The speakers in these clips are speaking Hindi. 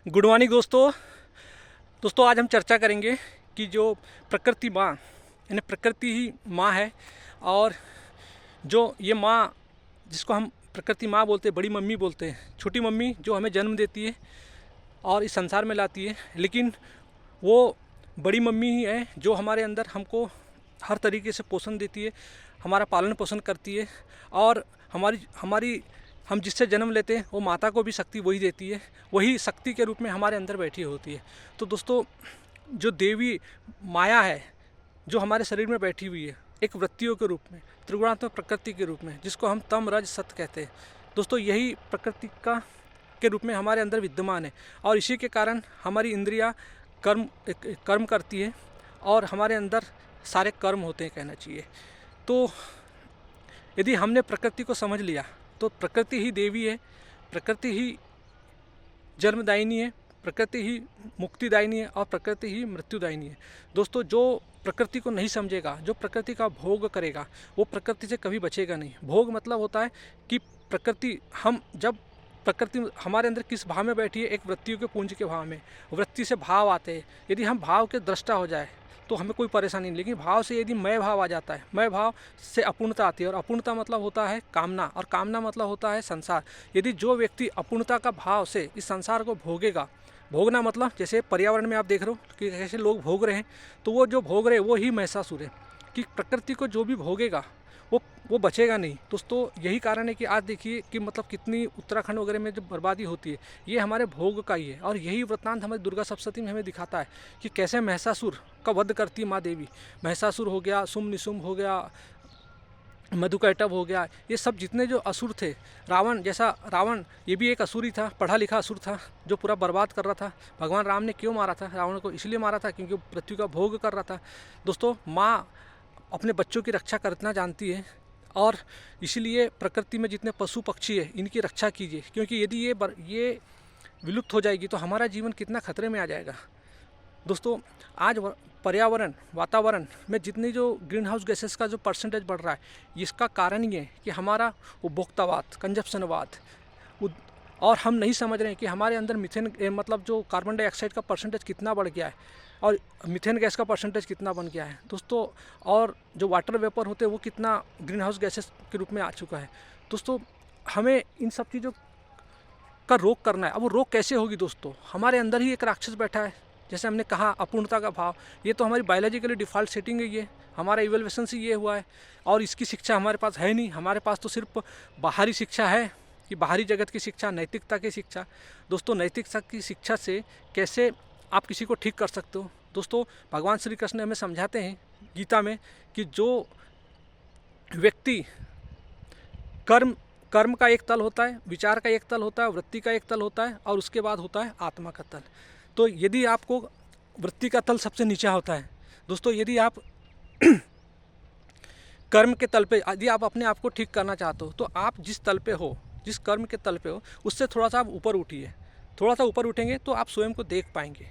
गुड मॉर्निंग दोस्तों आज हम चर्चा करेंगे कि जो प्रकृति माँ यानी प्रकृति ही माँ है। और जो ये माँ जिसको हम प्रकृति माँ बोलते हैं, बड़ी मम्मी बोलते हैं, छोटी मम्मी जो हमें जन्म देती है और इस संसार में लाती है, लेकिन वो बड़ी मम्मी ही है जो हमारे अंदर हमको हर तरीके से पोषण देती है, हमारा पालन पोषण करती है। और हमारी हम जिससे जन्म लेते हैं वो माता को भी शक्ति वही देती है, वही शक्ति के रूप में हमारे अंदर बैठी होती है। तो दोस्तों जो देवी माया है जो हमारे शरीर में बैठी हुई है एक वृत्तियों के रूप में, त्रिगुणात्मक प्रकृति के रूप में, जिसको हम तम रज सत कहते हैं, दोस्तों यही प्रकृति का के रूप में हमारे अंदर विद्यमान है। और इसी के कारण हमारी इंद्रियां कर्म करती है और हमारे अंदर सारे कर्म होते हैं कहना चाहिए। तो यदि हमने प्रकृति को समझ लिया तो प्रकृति ही देवी है, प्रकृति ही जन्मदायिनी है, प्रकृति ही मुक्तिदायिनी है और प्रकृति ही मृत्युदायिनी है। दोस्तों जो प्रकृति को नहीं समझेगा, जो प्रकृति का भोग करेगा, वो प्रकृति से कभी बचेगा नहीं। भोग मतलब होता है कि प्रकृति प्रकृति हमारे अंदर किस भाव में बैठी है, एक वृत्तियों के पुंज के भाव में, वृत्ति से भाव आते हैं। यदि हम भाव के दृष्टा हो जाए तो हमें कोई परेशानी नहीं, लेकिन भाव से यदि मय भाव आ जाता है, मय भाव से अपूर्णता आती है और अपूर्णता मतलब होता है कामना, और कामना मतलब होता है संसार। यदि जो व्यक्ति अपूर्णता का भाव से इस संसार को भोगेगा, भोगना मतलब जैसे पर्यावरण में आप देख रहे हो कि कैसे लोग भोग रहे हैं, तो वो जो भोग रहे हैं वो ही महिषासुर है कि प्रकृति को जो भी भोगेगा वो बचेगा नहीं। दोस्तों यही कारण है कि आज देखिए कि मतलब कितनी उत्तराखंड वगैरह में जो बर्बादी होती है ये हमारे भोग का ही है। और यही वृत्तांत हमारी दुर्गा सप्तशती में हमें दिखाता है कि कैसे महिषासुर का वध करती है माँ देवी। महिषासुर हो गया, शुंभ निशुंभ हो गया, मधुकैटभ हो गया, ये सब जितने जो असुर थे, रावण ये भी एक असुर ही था, पढ़ा लिखा असुर था जो पूरा बर्बाद कर रहा था। भगवान राम ने क्यों मारा था रावण को? इसलिए मारा था क्योंकि पृथ्वी का भोग कर रहा था। दोस्तों माँ अपने बच्चों की रक्षा करना जानती है और इसीलिए प्रकृति में जितने पशु पक्षी है इनकी रक्षा कीजिए, क्योंकि यदि ये विलुप्त हो जाएगी तो हमारा जीवन कितना खतरे में आ जाएगा। दोस्तों आज पर्यावरण वातावरण में जितनी जो ग्रीन हाउस गैसेस का जो परसेंटेज बढ़ रहा है, इसका कारण ये है कि हमारा उपभोक्तावाद, कंजप्शनवाद, और हम नहीं समझ रहे हैं कि हमारे अंदर मीथेन मतलब जो कार्बन डाइऑक्साइड का परसेंटेज कितना बढ़ गया है और मीथेन गैस का परसेंटेज कितना बन गया है दोस्तों, और जो वाटर वेपर होते हैं वो कितना ग्रीन हाउस गैसेस के रूप में आ चुका है। दोस्तों हमें इन सब चीज़ों का रोक करना है। अब वो रोक कैसे होगी दोस्तों? हमारे अंदर ही एक राक्षस बैठा है, जैसे हमने कहा अपूर्णता का भाव, ये तो हमारी बायोलॉजिकली डिफ़ॉल्ट सेटिंग है, ये हमारा इवोल्यूशन से ये हुआ है और इसकी शिक्षा हमारे पास है नहीं। हमारे पास तो सिर्फ बाहरी शिक्षा है कि बाहरी जगत की शिक्षा, नैतिकता की शिक्षा। दोस्तों नैतिकता की शिक्षा से कैसे आप किसी को ठीक कर सकते हो? दोस्तों भगवान श्री कृष्ण हमें समझाते हैं गीता में कि जो व्यक्ति कर्म का एक तल होता है, विचार का एक तल होता है, वृत्ति का एक तल होता है और उसके बाद होता है आत्मा का तल। तो यदि आपको वृत्ति का तल सबसे नीचा होता है दोस्तों, यदि आप कर्म के तल पे यदि आप अपने आप को ठीक करना चाहते हो तो आप जिस तल पे हो, जिस कर्म के तल पे हो, उससे थोड़ा सा आप ऊपर उठिए। थोड़ा सा ऊपर उठेंगे तो आप स्वयं को देख पाएंगे।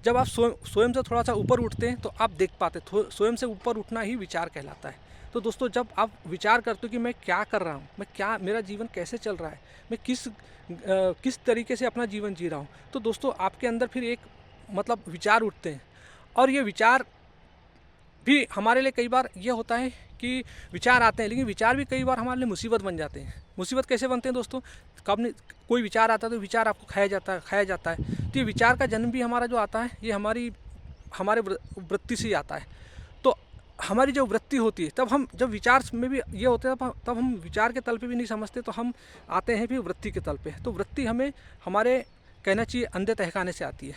जब आप स्वयं से थोड़ा सा ऊपर उठते हैं तो आप देख पाते। स्वयं से ऊपर उठना ही विचार कहलाता है। तो दोस्तों जब आप विचार करते हो कि मैं क्या कर रहा हूँ, मेरा जीवन कैसे चल रहा है, मैं किस तरीके से अपना जीवन जी रहा हूँ, तो दोस्तों आपके अंदर फिर एक मतलब विचार उठते हैं। और ये विचार भी हमारे लिए कई बार ये होता है कि विचार आते हैं, लेकिन विचार भी कई बार हमारे लिए मुसीबत बन जाते हैं। मुसीबत कैसे बनते हैं दोस्तों? कोई विचार आता है तो विचार आपको खाया जाता है। तो ये विचार का जन्म भी हमारा जो आता है ये हमारे वृत्ति से ही आता है। तो हमारी जो वृत्ति होती है तब हम जब विचार में भी ये होते हैं तब हम विचार के तल पे भी नहीं समझते, तो हम आते हैं फिर वृत्ति के तल पे। तो वृत्ति हमें हमारे कहना चाहिए अंधे तहखाने से आती है।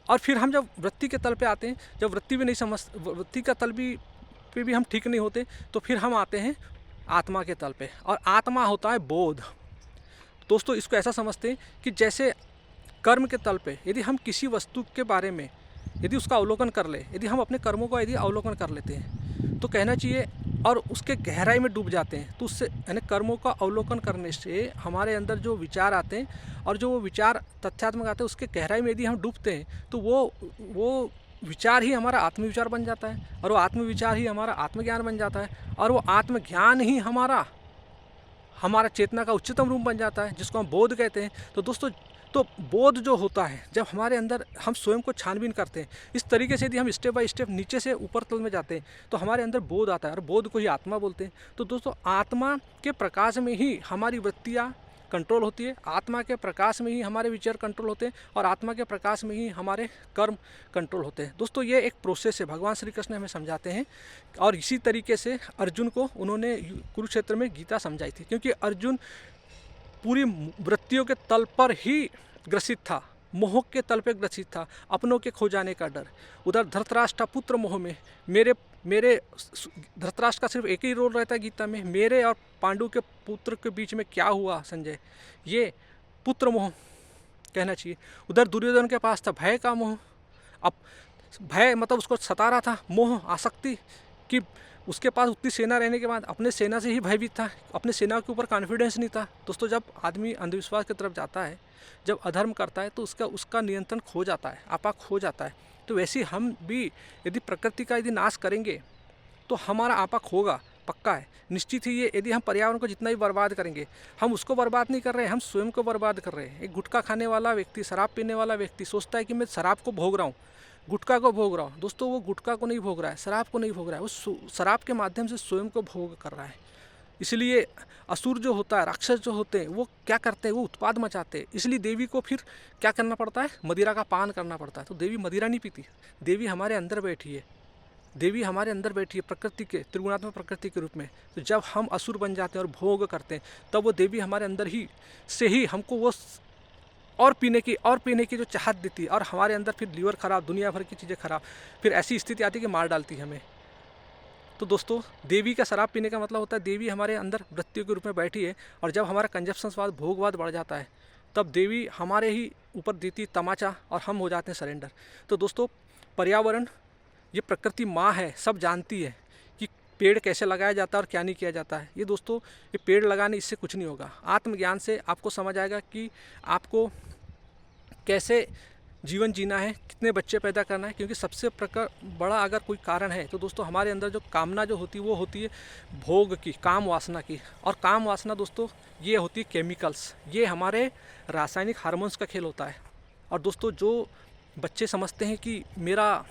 और फिर हम जब वृत्ति के तल पे आते हैं, जब वृत्ति का तल पे भी हम ठीक नहीं होते, तो फिर हम आते हैं आत्मा के तल पे। और आत्मा होता है बोध। दोस्तों इसको ऐसा समझते हैं कि जैसे कर्म के तल पे यदि हम किसी वस्तु के बारे में यदि उसका अवलोकन कर ले, यदि हम अपने कर्मों का यदि अवलोकन कर लेते हैं तो कहना चाहिए और उसके गहराई में डूब जाते हैं, तो उससे यानी कर्मों का अवलोकन करने से हमारे अंदर जो विचार आते हैं और जो वो विचार तथ्यात्मक आते हैं उसके गहराई में यदि हम डूबते हैं तो वो विचार ही हमारा आत्मविचार बन जाता है और वो आत्मविचार ही हमारा आत्मज्ञान बन जाता है और वो आत्मज्ञान ही हमारा चेतना का उच्चतम रूप बन जाता है, जिसको हम बोध कहते हैं। तो दोस्तों तो बोध जो होता है, जब हमारे अंदर हम स्वयं को छानबीन करते हैं, इस तरीके से यदि हम स्टेप बाय स्टेप नीचे से ऊपर तल में जाते हैं तो हमारे अंदर बोध आता है, और बोध को ही आत्मा बोलते हैं। तो दोस्तों, आत्मा के प्रकाश में ही हमारी वृत्तियाँ कंट्रोल होती है, आत्मा के प्रकाश में ही हमारे विचार कंट्रोल होते हैं, और आत्मा के प्रकाश में ही हमारे कर्म कंट्रोल होते हैं। दोस्तों, ये एक प्रोसेस है, भगवान श्री कृष्ण हमें समझाते हैं, और इसी तरीके से अर्जुन को उन्होंने कुरुक्षेत्र में गीता समझाई थी, क्योंकि अर्जुन पूरी वृत्तियों के तल पर ही ग्रसित था, मोह के तल पे ग्रसित था, अपनों के खो जाने का डर। उधर धृतराष्ट्र पुत्र मोह में, मेरे धृतराष्ट्र का सिर्फ एक ही रोल रहता है गीता में, मेरे और पांडु के पुत्र के बीच में क्या हुआ संजय, ये पुत्र मोह कहना चाहिए। उधर दुर्योधन के पास था भय का मोह, अब भय मतलब उसको सता रहा था, मोह आसक्ति कि उसके पास उतनी सेना रहने के बाद अपने सेना से ही भयभीत था, अपने सेना के ऊपर कॉन्फिडेंस नहीं था। दोस्तों, जब आदमी अंधविश्वास की तरफ जाता है, जब अधर्म करता है, तो उसका नियंत्रण खो जाता है, आपा खो जाता है। तो वैसे हम भी यदि प्रकृति का यदि नाश करेंगे तो हमारा आपा होगा, पक्का है, निश्चित ही। ये यदि हम पर्यावरण को जितना भी बर्बाद करेंगे, हम उसको बर्बाद नहीं कर रहे हैं, हम स्वयं को बर्बाद कर रहे हैं। एक गुटखा खाने वाला व्यक्ति, शराब पीने वाला व्यक्ति सोचता है कि मैं शराब को भोग रहा हूँ, गुटखा को भोग रहा हूँ। दोस्तों, वो गुटखा को नहीं भोग रहा है, शराब को नहीं भोग रहा है, वो शराब के माध्यम से स्वयं को भोग कर रहा है। इसलिए असुर जो होता है, राक्षस जो होते हैं, वो क्या करते हैं, वो उत्पाद मचाते हैं। इसलिए देवी को फिर क्या करना पड़ता है, मदिरा का पान करना पड़ता है। तो देवी मदिरा नहीं पीती, देवी हमारे अंदर बैठी है, देवी हमारे अंदर बैठी है प्रकृति के, त्रिगुणात्मक प्रकृति के रूप में। तो जब हम असुर बन जाते हैं और भोग करते हैं, तब वो देवी हमारे अंदर ही से ही हमको वो और पीने की जो चाहत देती है, और हमारे अंदर फिर लीवर खराब, दुनिया भर की चीज़ें खराब, फिर ऐसी स्थिति आती है कि मार डालती है हमें। तो दोस्तों, देवी का शराब पीने का मतलब होता है देवी हमारे अंदर वृत्तियों के रूप में बैठी है, और जब हमारा कंजप्शनवाद, भोगवाद बढ़ जाता है, तब देवी हमारे ही ऊपर देती तमाचा और हम हो जाते हैं सरेंडर। तो दोस्तों, पर्यावरण, ये प्रकृति माँ है, सब जानती है कि पेड़ कैसे लगाया जाता है और क्या नहीं किया जाता है। ये दोस्तों, ये पेड़ लगाने इससे कुछ नहीं होगा, आत्मज्ञान से आपको समझ आएगा कि आपको कैसे जीवन जीना है, कितने बच्चे पैदा करना है। क्योंकि सबसे बड़ा अगर कोई कारण है तो दोस्तों, हमारे अंदर जो कामना जो होती है, वो होती है भोग की, काम वासना की। और काम वासना दोस्तों, ये होती है केमिकल्स, ये हमारे रासायनिक हार्मोन्स का खेल होता है। और दोस्तों, जो बच्चे समझते हैं कि मेरा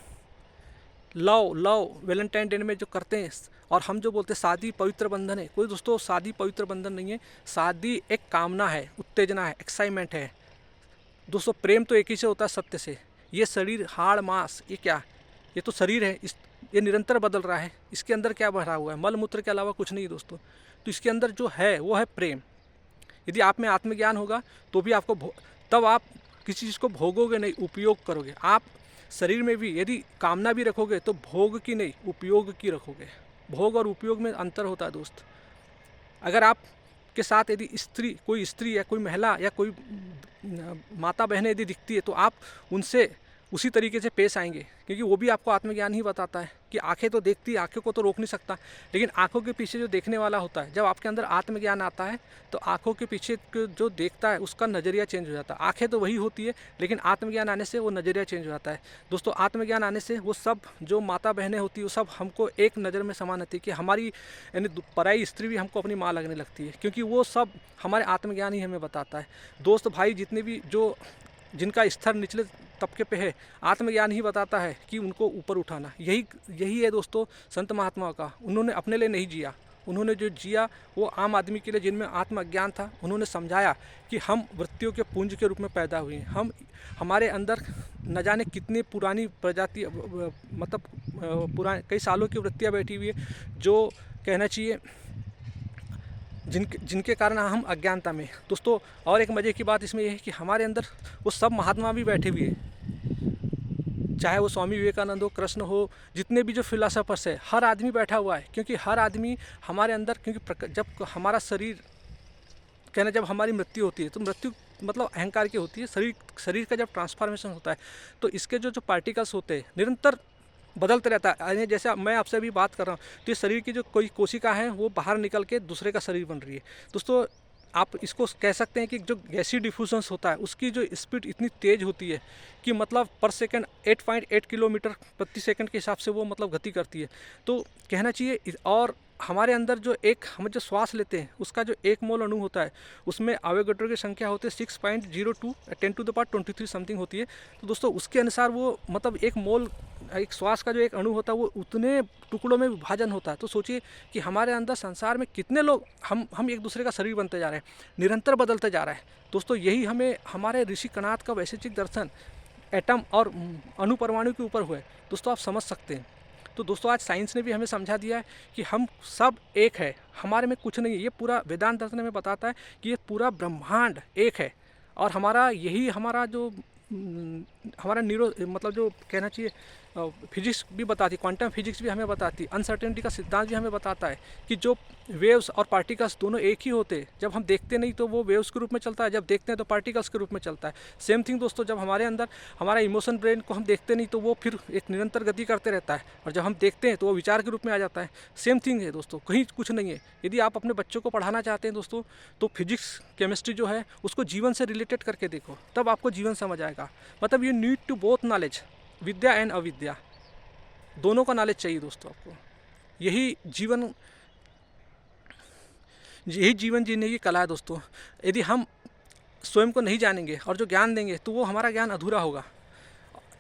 लव वैलेंटाइन डे में जो करते हैं, और हम जो बोलते हैं शादी पवित्र बंधन है, कोई दोस्तों शादी पवित्र बंधन नहीं है। शादी एक कामना है, उत्तेजना है, एक्साइटमेंट है। दोस्तों, प्रेम तो एक ही से होता है, सत्य से। ये शरीर, हाड़ मांस, ये क्या, ये तो शरीर है, ये निरंतर बदल रहा है, इसके अंदर क्या भरा हुआ है, मल मूत्र के अलावा कुछ नहीं दोस्तों। तो इसके अंदर जो है वो है प्रेम। यदि आप में आत्मज्ञान होगा तो भी आपको तब आप किसी चीज़ को भोगोगे नहीं, उपयोग करोगे। आप शरीर में भी यदि कामना भी रखोगे तो भोग की नहीं, उपयोग की रखोगे। भोग और उपयोग में अंतर होता है दोस्त। अगर आप के साथ यदि कोई स्त्री या कोई महिला या कोई माता बहनें यदि दिखती है, तो आप उनसे उसी तरीके से पेश आएंगे, क्योंकि वो भी आपको आत्मज्ञान ही बताता है कि आंखें तो देखती है, आंखों को तो रोक नहीं सकता, लेकिन आंखों के पीछे जो देखने वाला होता है, जब आपके अंदर आत्मज्ञान आता है तो आंखों के पीछे जो देखता है उसका नज़रिया चेंज हो जाता है। आंखें तो वही होती है, लेकिन आत्मज्ञान आने से वो नज़रिया चेंज हो जाता है। दोस्तों, आत्मज्ञान आने से वो सब जो माता बहनें होती है, वो सब हमको एक नज़र में समान होती है कि हमारी, यानी पराई स्त्री भी हमको अपनी माँ लगने लगती है, क्योंकि वो सब हमारे आत्मज्ञान ही हमें बताता है। दोस्त भाई जितने भी जिनका स्तर निचले तबके पे है, आत्मज्ञान ही बताता है कि उनको ऊपर उठाना। यही है दोस्तों संत महात्माओं का। उन्होंने अपने लिए नहीं जिया, उन्होंने जो जिया वो आम आदमी के लिए, जिनमें आत्मज्ञान था। उन्होंने समझाया कि हम वृत्तियों के पुंज के रूप में पैदा हुए हैं। हमारे अंदर न जाने कितनी पुरानी प्रजाति, मतलब पुराने कई सालों की वृत्तियाँ बैठी हुई है, जो कहना चाहिए जिनके कारण हम अज्ञानता में। दोस्तों, और एक मज़े की बात इसमें यह है कि हमारे अंदर वो सब महात्मा भी बैठे हुए हैं, चाहे वो स्वामी विवेकानंद हो, कृष्ण हो, जितने भी जो फिलोसोफर्स है, हर आदमी बैठा हुआ है। क्योंकि हर आदमी हमारे अंदर, क्योंकि जब हमारा शरीर, कहना जब हमारी मृत्यु होती है, तो मृत्यु मतलब अहंकार की होती है। शरीर का जब ट्रांसफॉर्मेशन होता है, तो इसके जो पार्टिकल्स होते हैं निरंतर बदलते रहता है। जैसे मैं आपसे अभी बात कर रहा हूँ, तो इस शरीर की जो कोई कोशिका है वो बाहर निकल के दूसरे का शरीर बन रही है। दोस्तों, आप इसको कह सकते हैं कि जो गैसी डिफ्यूजन्स होता है, उसकी जो स्पीड इतनी तेज़ होती है कि मतलब पर सेकंड 8.8 किलोमीटर प्रति सेकंड के हिसाब से वो मतलब गति करती है। तो कहना चाहिए, और हमारे अंदर जो हम जो श्वास लेते हैं उसका जो 1 मोल अणु होता है उसमें एवोगैड्रो की संख्या होती है 6.02 10⁻23 समथिंग होती है। तो दोस्तों उसके अनुसार वो मतलब 1 मोल एक श्वास का जो एक अणु होता है वो उतने टुकड़ों में विभाजन होता है। तो सोचिए कि हमारे अंदर संसार में कितने लोग हम एक दूसरे का शरीर बनते जा रहे हैं, निरंतर बदलते जा रहा है। दोस्तों यही हमें हमारे ऋषि कणाद का वैशेषिक दर्शन एटम और अणु परमाणु के ऊपर हुआ है। दोस्तों आप समझ सकते हैं। तो दोस्तों आज साइंस ने भी हमें समझा दिया है कि हम सब एक है, हमारे में कुछ नहीं है। ये पूरा वेदांत दर्शन हमें बताता है कि ये पूरा ब्रह्मांड एक है और हमारा जो हमारा मतलब जो कहना चाहिए फिजिक्स भी बताती, क्वांटम फिजिक्स भी हमें बताती, अनसर्टेनिटी का सिद्धांत भी हमें बताता है कि जो वेव्स और पार्टिकल्स दोनों एक ही होते हैं। जब हम देखते नहीं तो वो वेव्स के रूप में चलता है, जब देखते हैं तो पार्टिकल्स के रूप में चलता है। सेम थिंग दोस्तों, जब हमारे अंदर हमारा इमोशन ब्रेन को हम देखते नहीं तो वो फिर एक निरंतर गति करते रहता है, और जब हम देखते हैं तो वो विचार के रूप में आ जाता है। सेम थिंग है दोस्तों, कहीं कुछ नहीं है। यदि आप अपने बच्चों को पढ़ाना चाहते हैं दोस्तों तो फिजिक्स केमिस्ट्री जो है उसको जीवन से रिलेटेड करके देखो, तब आपको जीवन समझ आएगा। मतलब you need to both knowledge, विद्या एंड अविद्या, दोनों का नॉलेज चाहिए दोस्तों आपको। यही जीवन जीने की कला है दोस्तों। यदि हम स्वयं को नहीं जानेंगे और जो ज्ञान देंगे तो वो हमारा ज्ञान अधूरा होगा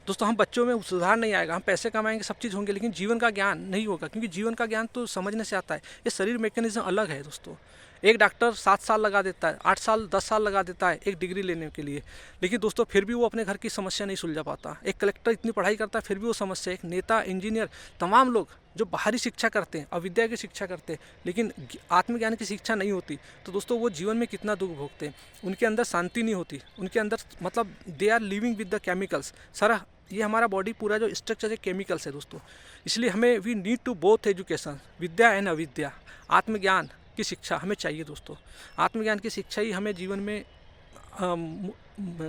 दोस्तों। हम बच्चों में सुधार नहीं आएगा, हम पैसे कमाएंगे, सब चीज़ होंगे, लेकिन जीवन का ज्ञान नहीं होगा, क्योंकि जीवन का ज्ञान तो समझने से आता है। ये शरीर मैकेनिज्म अलग है दोस्तों। एक डॉक्टर 7 साल लगा देता है, 8 साल 10 साल लगा देता है एक डिग्री लेने के लिए, लेकिन दोस्तों फिर भी वो अपने घर की समस्या नहीं सुलझा पाता। एक कलेक्टर इतनी पढ़ाई करता है फिर भी वो समस्या, एक नेता, इंजीनियर, तमाम लोग जो बाहरी शिक्षा करते हैं, अविद्या की शिक्षा करते हैं, लेकिन आत्मज्ञान की शिक्षा नहीं होती, तो दोस्तों वो जीवन में कितना दुख भोगते हैं। उनके अंदर शांति नहीं होती, उनके अंदर मतलब they are living with the chemicals. सारा ये हमारा बॉडी पूरा जो स्ट्रक्चर है केमिकल्स है दोस्तों। इसलिए हमें we need to both education, विद्या एंड अविद्या। आत्मज्ञान की शिक्षा हमें चाहिए दोस्तों। आत्मज्ञान की शिक्षा ही हमें जीवन में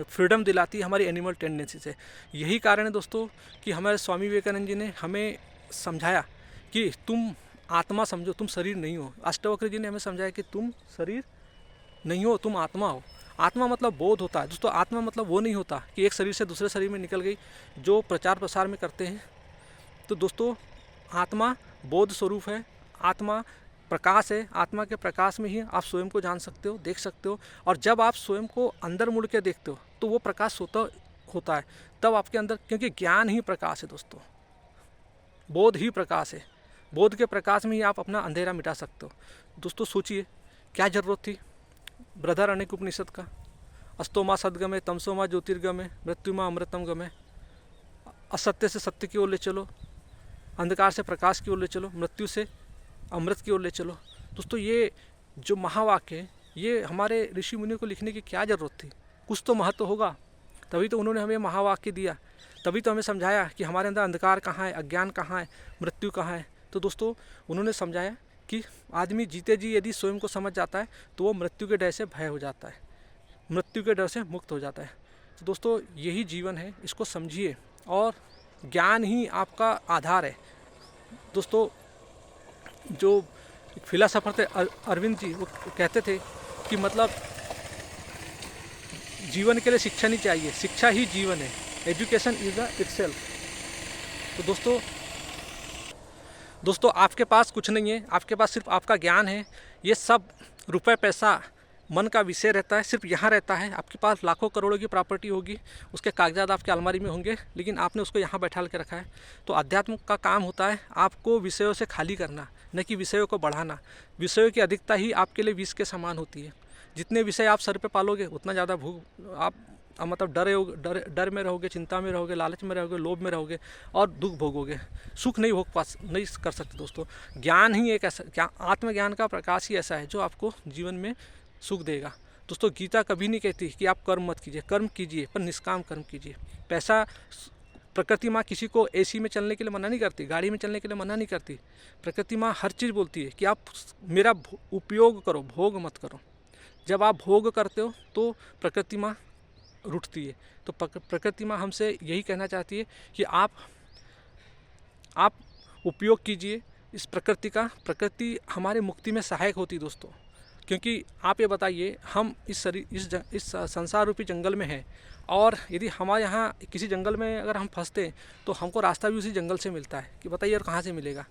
फ्रीडम दिलाती है हमारी एनिमल टेंडेंसी से। यही कारण है दोस्तों कि हमारे स्वामी विवेकानंद जी ने हमें समझाया कि तुम आत्मा समझो, तुम शरीर नहीं हो। अष्टवक्र जी ने हमें समझाया कि तुम शरीर नहीं हो, तुम आत्मा हो। आत्मा मतलब बोध होता है दोस्तों। आत्मा मतलब वो नहीं होता कि एक शरीर से दूसरे शरीर में निकल गई, जो प्रचार प्रसार में करते हैं। तो दोस्तों आत्मा बोध स्वरूप है, आत्मा प्रकाश है। आत्मा के प्रकाश में ही आप स्वयं को जान सकते हो, देख सकते हो, और जब आप स्वयं को अंदर मुड़ के देखते हो तो वो प्रकाश होता है तब आपके अंदर, क्योंकि ज्ञान ही प्रकाश है दोस्तों, बोध ही प्रकाश है। बोध के प्रकाश में ही आप अपना अंधेरा मिटा सकते हो। दोस्तों सोचिए क्या ज़रूरत थी बृहदारण्यक उपनिषद का, अस्तोमा सद्गमे तमसोमा ज्योतिर्गमे मृत्युमा अमृतम गमे। असत्य से सत्य की ओर ले चलो, अंधकार से प्रकाश की ओर ले चलो, मृत्यु से अमृत की ओर ले चलो। दोस्तों ये जो महावाक्य है ये हमारे ऋषि मुनियों को लिखने की क्या ज़रूरत थी? कुछ तो महत्व होगा, तभी तो उन्होंने हमें महावाक्य दिया, तभी तो हमें समझाया कि हमारे अंदर अंधकार कहाँ है, अज्ञान कहाँ है, मृत्यु कहाँ है। तो दोस्तों उन्होंने समझाया कि आदमी जीते जी यदि स्वयं को समझ जाता है तो वो मृत्यु के डर से भय हो जाता है, मृत्यु के डर से मुक्त हो जाता है। तो दोस्तों यही जीवन है, इसको समझिए, और ज्ञान ही आपका आधार है दोस्तों। जो फिलोसोफर थे अरविंद जी, वो कहते थे कि मतलब जीवन के लिए शिक्षा नहीं चाहिए, शिक्षा ही जीवन है, एजुकेशन इज द इटसेल्फ। तो दोस्तों आपके पास कुछ नहीं है, आपके पास सिर्फ आपका ज्ञान है। ये सब रुपए पैसा मन का विषय रहता है, सिर्फ यहाँ रहता है। आपके पास लाखों करोड़ों की प्रॉपर्टी होगी, उसके कागजात आपके अलमारी में होंगे, लेकिन आपने उसको यहाँ बैठाल के रखा है। तो अध्यात्म का काम होता है आपको विषयों से खाली करना, न कि विषयों को बढ़ाना। विषयों की अधिकता ही आपके लिए विष के समान होती है। जितने विषय आप सर पे पालोगे उतना ज़्यादा भूख आप मतलब डर में रहोगे, चिंता में रहोगे, लालच में रहोगे, लोभ में रहोगे और दुख भोगोगे, सुख नहीं नहीं कर सकते दोस्तों। ज्ञान ही एक ऐसा आत्मज्ञान का प्रकाश ही ऐसा है जो आपको जीवन में सुख देगा। दोस्तों गीता कभी नहीं कहती कि आप कर्म मत कीजिए, कर्म कीजिए पर निष्काम कर्म कीजिए। पैसा, प्रकृति माँ किसी को एसी में चलने के लिए मना नहीं करती, गाड़ी में चलने के लिए मना नहीं करती। प्रकृति माँ हर चीज़ बोलती है कि आप मेरा उपयोग करो, भोग मत करो। जब आप भोग करते हो तो प्रकृति माँ रूठती है। तो प्रकृति माँ हमसे यही कहना चाहती है कि आप उपयोग कीजिए इस प्रकृति का। प्रकृति हमारे मुक्ति में सहायक होती है दोस्तों। क्योंकि आप ये बताइए, हम इस संसार रूपी जंगल में हैं, और यदि हमारे यहाँ किसी जंगल में अगर हम फंसते हैं तो हमको रास्ता भी उसी जंगल से मिलता है कि बताइए और कहाँ से मिलेगा।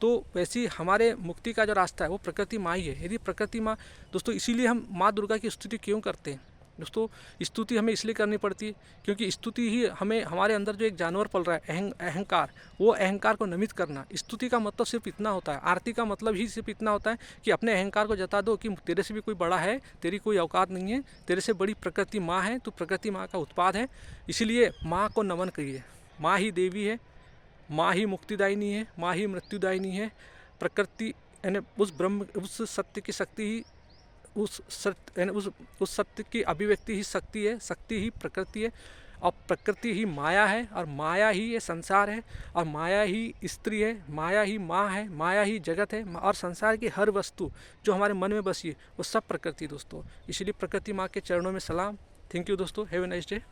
तो वैसे ही हमारे मुक्ति का जो रास्ता है वो प्रकृति माँ ही है। यदि प्रकृति माँ दोस्तों, इसीलिए हम माँ दुर्गा की स्तुति क्यों करते हैं दोस्तों? स्तुति हमें इसलिए करनी पड़ती है क्योंकि स्तुति ही हमें, हमारे अंदर जो एक जानवर पल रहा है अहंकार, वो अहंकार को नमित करना। स्तुति का मतलब सिर्फ इतना होता है, आरती का मतलब ही सिर्फ इतना होता है कि अपने अहंकार को जता दो कि तेरे से भी कोई बड़ा है, तेरी कोई औकात नहीं है, तेरे से बड़ी प्रकृति माँ है, तो प्रकृति माँ का उत्पाद है। इसीलिए माँ को नमन करिए। माँ ही देवी है, माँ ही मुक्तिदायिनी है, माँ ही मृत्युदायिनी है। प्रकृति यानी उस ब्रह्म, उस सत्य की शक्ति ही, उस सत्य की अभिव्यक्ति ही शक्ति है, शक्ति ही प्रकृति है, और प्रकृति ही माया है, और माया ही ये संसार है, और माया ही स्त्री है, माया ही माँ है, माया ही जगत है, और संसार की हर वस्तु जो हमारे मन में बसी है वो सब प्रकृति दोस्तों। इसलिए प्रकृति माँ के चरणों में सलाम। थैंक यू दोस्तों, हैव ए नाइस डे।